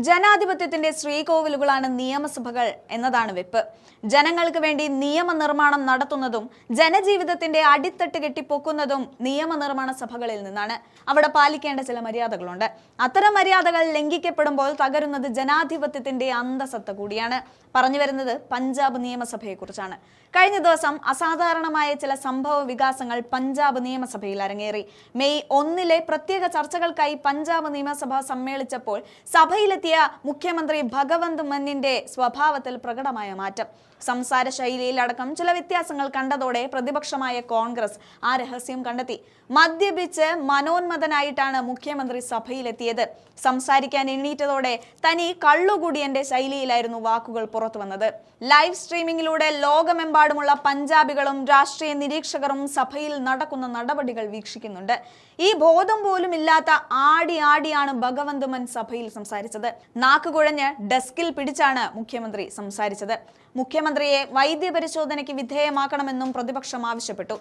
ജനാധിപത്യത്തിന്റെ ശ്രീകോവിലുകളാണ് നിയമസഭകൾ എന്നതാണ് വെപ്പ്. ജനങ്ങൾക്ക് വേണ്ടി നിയമനിർമ്മാണം നടത്തുന്നതും ജനജീവിതത്തിന്റെ അടിത്തട്ട് കെട്ടിപ്പൊക്കുന്നതും നിയമനിർമ്മാണ സഭകളിൽ നിന്നാണ്. അവിടെ പാലിക്കേണ്ട ചില മര്യാദകളുണ്ട്. അത്തരം മര്യാദകൾ ലംഘിക്കപ്പെടുമ്പോൾ തകരുന്നത് ജനാധിപത്യത്തിന്റെ അന്തസത്ത കൂടിയാണ്. പറഞ്ഞു വരുന്നത് പഞ്ചാബ് നിയമസഭയെക്കുറിച്ചാണ്. കഴിഞ്ഞ ദിവസം അസാധാരണമായ ചില സംഭവ വികാസങ്ങൾ പഞ്ചാബ് നിയമസഭയിൽ അരങ്ങേറി. മെയ് 1 പ്രത്യേക ചർച്ചകൾക്കായി പഞ്ചാബ് നിയമസഭ സമ്മേളിച്ചപ്പോൾ സഭയിലെത്തിയ മുഖ്യമന്ത്രി ഭഗവന്ത് മാനിന്റെ സ്വഭാവത്തിൽ പ്രകടമായ മാറ്റം. സംസാര ശൈലിയിലടക്കം ചില വ്യത്യാസങ്ങൾ കണ്ടതോടെ പ്രതിപക്ഷമായ കോൺഗ്രസ് ആ രഹസ്യം കണ്ടെത്തി. മദ്യപിച്ച് മനോന്മതനായിട്ടാണ് മുഖ്യമന്ത്രി സഭയിലെത്തിയത്. സംസാരിക്കാൻ എണ്ണീറ്റതോടെ തനി കള്ളുകുടിയന്റെ ശൈലിയിലായിരുന്നു വാക്കുകൾ പുറത്തു വന്നത്. ലൈവ് സ്ട്രീമിംഗിലൂടെ ലോകമെമ്പാടുമുള്ള പഞ്ചാബികളും രാഷ്ട്രീയ നിരീക്ഷകരും സഭയിൽ നടക്കുന്ന നടപടികൾ വീക്ഷിക്കുന്നുണ്ട്. ഈ ബോധം പോലും ഇല്ലാത്ത ആടിയാണ് ഭഗവന്ത് മാൻ സഭയിൽ സംസാരിച്ചത്. നാക്കുകുഴഞ്ഞ് ഡെസ്കിൽ പിടിച്ചാണ് മുഖ്യമന്ത്രി സംസാരിച്ചത്. മുഖ്യമന്ത്രിയെ വൈദ്യപരിശോധനയ്ക്ക് വിധേയമാക്കണമെന്നും പ്രതിപക്ഷം ആവശ്യപ്പെട്ടു.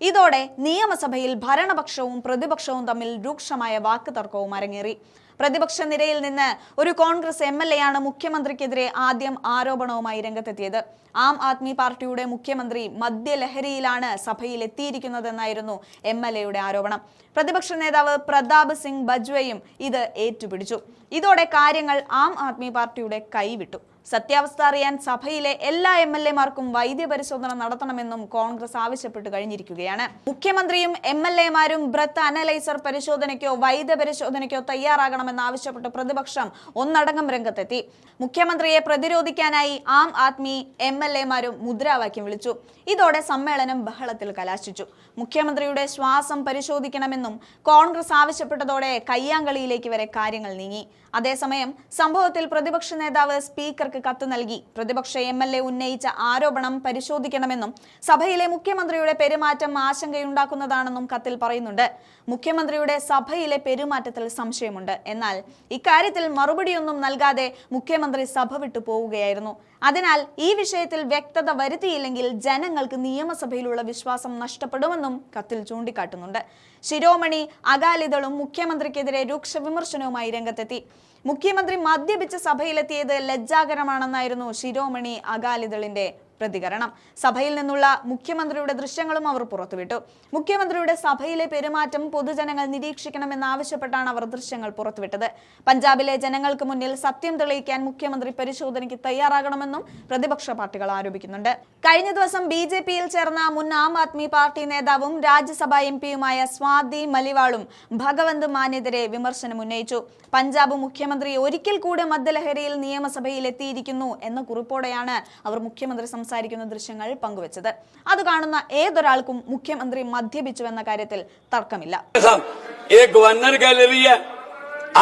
ഇതോടെ നിയമസഭയിൽ ഭരണപക്ഷവും പ്രതിപക്ഷവും തമ്മിൽ രൂക്ഷമായ വാക്കുതർക്കവും അരങ്ങേറി. പ്രതിപക്ഷ നിരയിൽ നിന്ന് ഒരു കോൺഗ്രസ് MLA ആണ് മുഖ്യമന്ത്രിക്കെതിരെ ആദ്യം ആരോപണവുമായി രംഗത്തെത്തിയത്. ആം ആദ്മി പാർട്ടിയുടെ മുഖ്യമന്ത്രി മദ്യലഹരിയിലാണ് സഭയിൽ എത്തിയിരിക്കുന്നതെന്നായിരുന്നു MLAയുടെ ആരോപണം. പ്രതിപക്ഷ നേതാവ് പ്രതാപ് സിംഗ് ബജ്വയും ഇത് ഏറ്റുപിടിച്ചു. ഇതോടെ കാര്യങ്ങൾ ആം ആദ്മി പാർട്ടിയുടെ കൈവിട്ടു. സത്യാവസ്ഥ അറിയാൻ സഭയിലെ എല്ലാ MLA-മാർക്കും വൈദ്യപരിശോധന നടത്തണമെന്നും കോൺഗ്രസ് ആവശ്യപ്പെട്ടു കഴിഞ്ഞിരിക്കുകയാണ്. മുഖ്യമന്ത്രിയും MLA-മാരും ബ്രത്ത് അനലൈസർ പരിശോധനയ്ക്കോ വൈദ്യപരിശോധനയ്ക്കോ തയ്യാറാകണമെന്നാവശ്യപ്പെട്ട് പ്രതിപക്ഷം ഒന്നടങ്കം രംഗത്തെത്തി. മുഖ്യമന്ത്രിയെ പ്രതിരോധിക്കാനായി ആം ആദ്മി MLA-മാരും മുദ്രാവാക്യം വിളിച്ചു. ഇതോടെ സമ്മേളനം ബഹളത്തിൽ കലാശിച്ചു. മുഖ്യമന്ത്രിയുടെ ശ്വാസം പരിശോധിക്കണമെന്നും കോൺഗ്രസ് ആവശ്യപ്പെട്ടതോടെ കയ്യാങ്കളിയിലേക്ക് വരെ കാര്യങ്ങൾ നീങ്ങി. അതേസമയം സംഭവത്തിൽ പ്രതിപക്ഷ നേതാവ് സ്പീക്കർക്ക് കത്ത് നൽകി. പ്രതിപക്ഷ MLA ഉന്നയിച്ച ആരോപണം പരിശോധിക്കണമെന്നും സഭയിലെ മുഖ്യമന്ത്രിയുടെ പെരുമാറ്റം ആശങ്കയുണ്ടാക്കുന്നതാണെന്നും കത്തിൽ പറയുന്നുണ്ട്. മുഖ്യമന്ത്രിയുടെ സഭയിലെ പെരുമാറ്റത്തിൽ സംശയമുണ്ട്. എന്നാൽ ഇക്കാര്യത്തിൽ മറുപടിയൊന്നും നൽകാതെ മുഖ്യമന്ത്രി സഭ വിട്ടു പോവുകയായിരുന്നു. അതിനാൽ ഈ വിഷയത്തിൽ വ്യക്തത വരുത്തിയില്ലെങ്കിൽ ജനങ്ങൾക്ക് നിയമസഭയിലുള്ള വിശ്വാസം നഷ്ടപ്പെടുമെന്നും കത്തിൽ ചൂണ്ടിക്കാട്ടുന്നുണ്ട്. ശിരോമണി അകാലിദളും മുഖ്യമന്ത്രിക്കെതിരെ രൂക്ഷ വിമർശനവുമായി രംഗത്തെത്തി. മുഖ്യമന്ത്രി മദ്യപിച്ച് സഭയിലെത്തിയത് ലജ്ജാകരമാണെന്നായിരുന്നു ശിരോമണി അകാലിദളിന്റെ പ്രതികരണം. സഭയിൽ നിന്നുള്ള മുഖ്യമന്ത്രിയുടെ ദൃശ്യങ്ങളും അവർ പുറത്തുവിട്ടു. മുഖ്യമന്ത്രിയുടെ സഭയിലെ പെരുമാറ്റം പൊതുജനങ്ങൾ നിരീക്ഷിക്കണമെന്നാവശ്യപ്പെട്ടാണ് അവർ ദൃശ്യങ്ങൾ പുറത്തുവിട്ടത്. പഞ്ചാബിലെ ജനങ്ങൾക്ക് മുന്നിൽ സത്യം തെളിയിക്കാൻ മുഖ്യമന്ത്രി പരിശോധനയ്ക്ക് തയ്യാറാകണമെന്നും പ്രതിപക്ഷ പാർട്ടികൾ ആരോപിക്കുന്നുണ്ട്. കഴിഞ്ഞ ദിവസം BJP-യിൽ ചേർന്ന മുൻ ആം ആദ്മി പാർട്ടി നേതാവും രാജ്യസഭാ MP-യുമായ സ്വാതി മലിവാളും ഭഗവന്ത് മാനെതിരെ വിമർശനം ഉന്നയിച്ചു. പഞ്ചാബ് മുഖ്യമന്ത്രി ഒരിക്കൽ കൂടെ മദ്യലഹരിയിൽ നിയമസഭയിൽ എത്തിയിരിക്കുന്നു എന്ന കുറിപ്പോടെയാണ് അവർ മുഖ്യമന്ത്രി സംസാരിക്കുന്ന ദൃശ്യങ്ങൾ പങ്കുവച്ചത്. അത് കാണുന്ന ഏതൊരാൾക്കും മുഖ്യമന്ത്രി മദ്യപിച്ചുവെന്ന കാര്യത്തിൽ തർക്കമില്ല.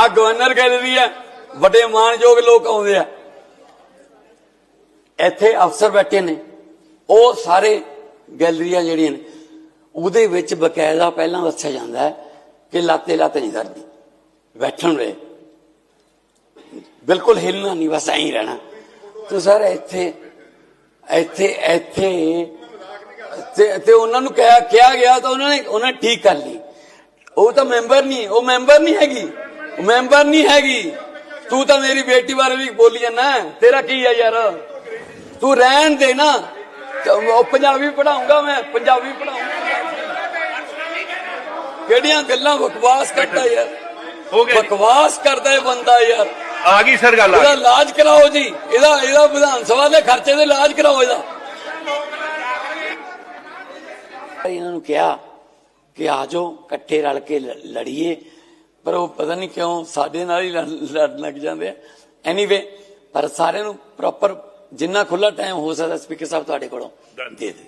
गवर्नर गैलरी है बड़े मानयोग लोग आउंदे आ इत्थे अफसर बैठे ने ओ सारे गैलरियां जिहड़ियां ने उहदे विच बकायदा पहलां दस्सिया जांदा है कि लाते नहीं करदी बैठण वे बिल्कुल हिलना नहीं बस ऐ ही रहना। तो सर इत्थे ते उन्हां नूं कहा गया तो उन्होंने ठीक कर ली। वो तो मैंबर नहीं हैगी तू तो मेरी बेटी बारे भी बोली जाना तेरा की है यार तू रहन दे ना पंजाबी पढ़ाऊंगा मैं पंजाबी पढ़ाऊंगा केड़ियां गल्लां बकवास करता यार बकवास करता है बंदा यार आ गई सर गल इलाज कराओ जी इहदा विधान सभा दे खर्चे दे इलाज कराओ इहदा इन्हां नूं कहा कि आ जाओ इकट्ठे रल के लड़िए पर वो पता नहीं क्यों साडे नाल ही लड़ लग जाते हैं। एनीवे पर सारे नूं प्रॉपर जिन्ना खुला टाइम हो सकता स्पीकर साहब तुहाडे कोलों दे दे।